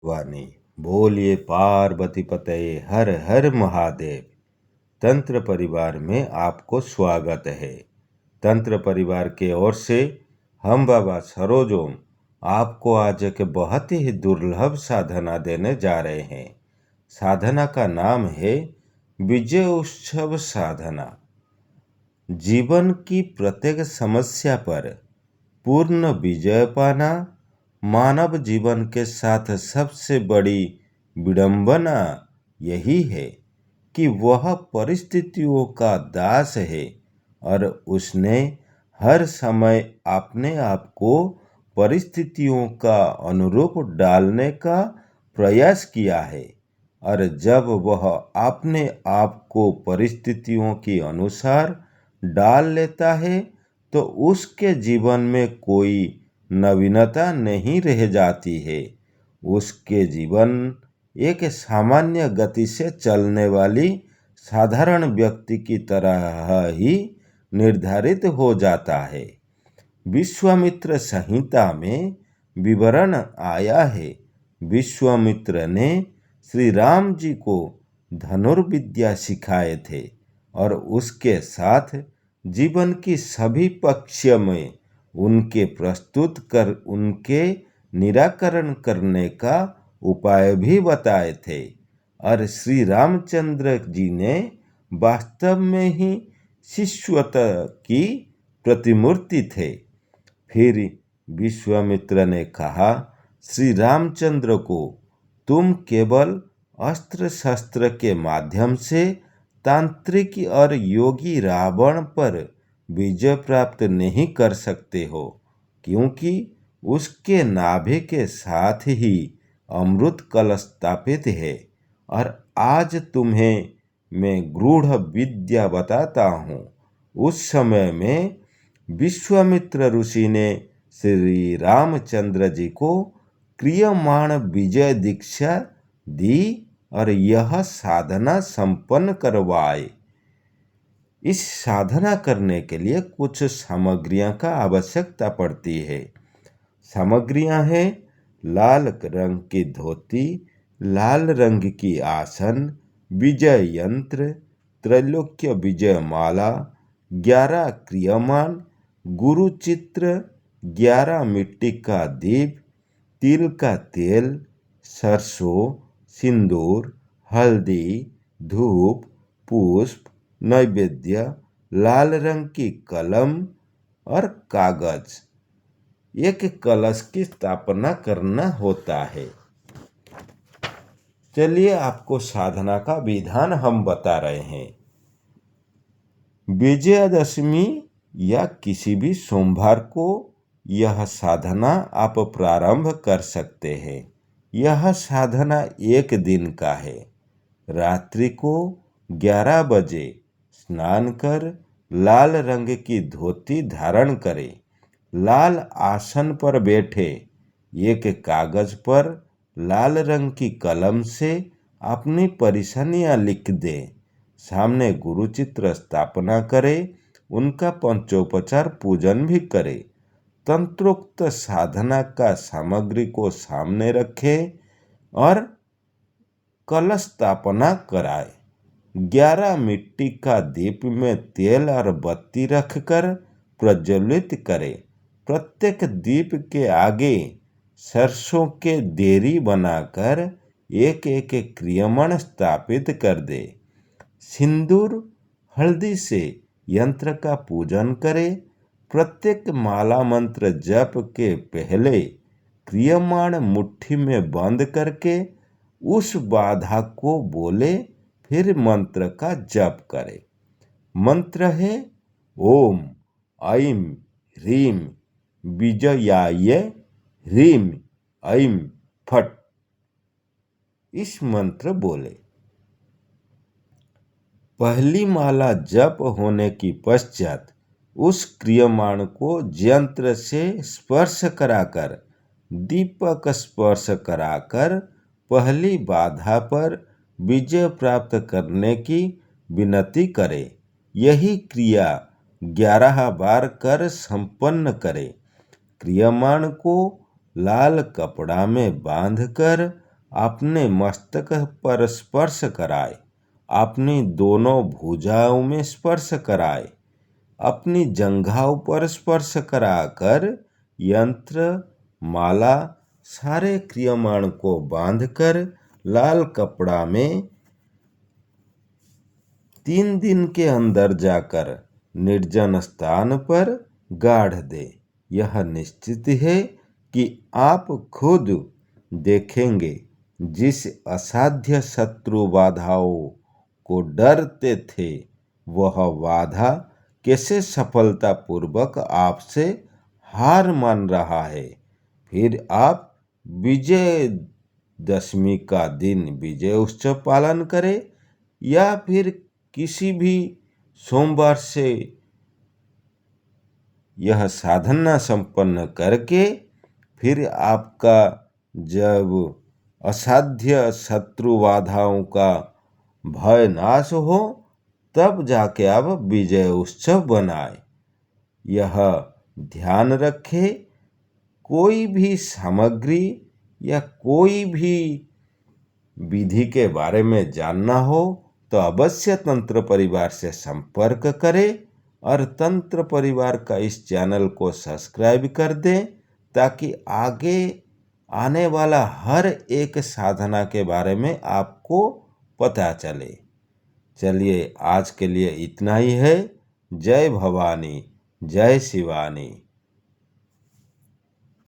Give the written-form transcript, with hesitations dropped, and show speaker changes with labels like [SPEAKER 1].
[SPEAKER 1] वाणी। बोलिए पार्वती पते हर हर महादेव। तंत्र परिवार में आपको स्वागत है। तंत्र परिवार के ओर से हम बाबा सरोजोम आपको आज एक बहुत ही दुर्लभ साधना देने जा रहे हैं। साधना का नाम है विजय उत्सव साधना। जीवन की प्रत्येक समस्या पर पूर्ण विजय पाना मानव जीवन के साथ सबसे बड़ी विडंबना यही है कि वह परिस्थितियों का दास है और उसने हर समय अपने आप को परिस्थितियों का अनुरूप डालने का प्रयास किया है। और जब वह अपने आप को परिस्थितियों के अनुसार डाल लेता है तो उसके जीवन में कोई नवीनता नहीं रह जाती है। उसके जीवन एक सामान्य गति से चलने वाली साधारण व्यक्ति की तरह ही निर्धारित हो जाता है। विश्वामित्र संहिता में विवरण आया है। विश्वामित्र ने श्री राम जी को धनुर्विद्या सिखाए थे और उसके साथ जीवन की सभी पक्ष में उनके निराकरण करने का उपाय भी बताए थे। और श्री रामचंद्र जी ने वास्तव में ही शिष्यता की प्रतिमूर्ति थे। फिर विश्वामित्र ने कहा, श्री रामचंद्र को तुम केवल अस्त्र शस्त्र के माध्यम से तांत्रिक और योगी रावण पर विजय प्राप्त नहीं कर सकते हो, क्योंकि उसके नाभि के साथ ही अमृत कलश स्थापित है। और आज तुम्हें मैं गूढ़ विद्या बताता हूँ। उस समय में विश्वामित्र ऋषि ने श्री रामचंद्र जी को क्रियमाण विजय दीक्षा दी और यह साधना संपन्न करवाए। इस साधना करने के लिए कुछ सामग्रियां का आवश्यकता पड़ती है। सामग्रियां हैं लाल रंग की धोती, लाल रंग की आसन, विजय यंत्र, त्रैलोक्य विजय माला, 11 क्रियमान गुरु चित्र, 11 मिट्टी का दीप, तिल का तेल, सरसों, सिंदूर, हल्दी, धूप, पुष्प, नैवेद्य, लाल रंग की कलम और कागज। एक कलश की स्थापना करना होता है। चलिए आपको साधना का विधान हम बता रहे हैं। विजयादशमी या किसी भी सोमवार को यह साधना आप प्रारंभ कर सकते हैं। यह साधना एक दिन का है। रात्रि को 11 बजे स्नान कर लाल रंग की धोती धारण करें। लाल आसन पर बैठे एक कागज पर लाल रंग की कलम से अपनी परेशानियां लिख दें। सामने गुरु चित्र स्थापना करें। उनका पंचोपचार पूजन भी करें। तंत्रोक्त साधना का सामग्री को सामने रखें और कलश स्थापना कराए। 11 मिट्टी का दीप में तेल और बत्ती रखकर प्रज्वलित करें। प्रत्येक दीप के आगे सरसों के देरी बनाकर एक एक क्रियमण स्थापित कर दे। सिंदूर हल्दी से यंत्र का पूजन करें। प्रत्येक माला मंत्र जप के पहले क्रियमाण मुट्ठी में बंद करके उस बाधा को बोले, फिर मंत्र का जप करें। मंत्र है ओम ऐं ह्रीं विजयाय ह्रीं ऐं फट्। इस मंत्र बोले। पहली माला जप होने की पश्चात उस क्रियमाण को यंत्र से स्पर्श कराकर, दीपक स्पर्श कराकर पहली बाधा पर विजय प्राप्त करने की विनती करे। यही क्रिया 11 बार कर संपन्न करे। क्रियमाण को लाल कपड़ा में बांधकर अपने मस्तक पर स्पर्श कराए, अपनी दोनों भुजाओं में स्पर्श कराए, अपनी जंघाओं पर स्पर्श कराकर यंत्र माला सारे क्रियमाण को बांधकर लाल कपड़ा में 3 दिन के अंदर जाकर निर्जन स्थान पर गाड़ दे। यह निश्चित है कि आप खुद देखेंगे जिस असाध्य शत्रु बाधाओं को डरते थे वह बाधा कैसे सफलतापूर्वक आपसे हार मान रहा है। फिर आप विजयदशमी का दिन विजय उत्सव पालन करें या फिर किसी भी सोमवार से यह साधना संपन्न करके फिर आपका जब असाध्य शत्रु बाधाओं का भय नाश हो तब जाके आप विजय उत्सव बनाए। यह ध्यान रखें, कोई भी सामग्री या कोई भी विधि के बारे में जानना हो तो अवश्य तंत्र परिवार से संपर्क करें और तंत्र परिवार का इस चैनल को सब्सक्राइब कर दें ताकि आगे आने वाला हर एक साधना के बारे में आपको पता चले। चलिए आज के लिए इतना ही है। जय भवानी, जय शिवानी।